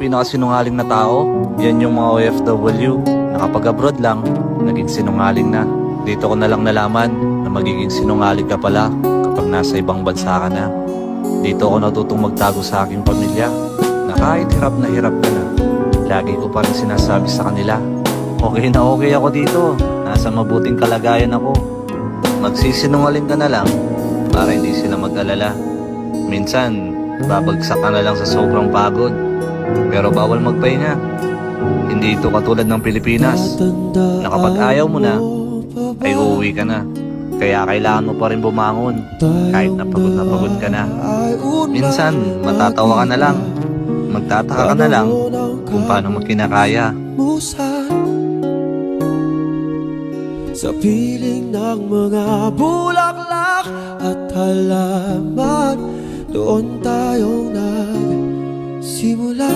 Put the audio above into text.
pinakasinungaling na tao, yan yung mga OFW na kapag abroad lang, naging sinungaling na. Dito ko na lang nalaman na magiging sinungaling ka pala kapag nasa ibang bansa ka na. Dito ako natutong magtago sa aking pamilya na kahit hirap ka na, lagi ko pa rin sinasabi sa kanila, okay na okay ako dito, nasa mabuting kalagayan ako. Magsisinungaling ka na lang para hindi sila mag-alala. Minsan, babagsak ka na lang sa sobrang pagod, pero bawal magpahinga. Hindi ito katulad ng Pilipinas na kapag ayaw mo na, ay uuwi ka na. Kaya kailangan mo pa rin bumangon kahit na pagod ka na. Minsan, matatawa ka na lang, magtataka ka na lang kung paano mo kinakaya. Sa piling ng mga bulaklak at halaman, doon tayong nagsimula.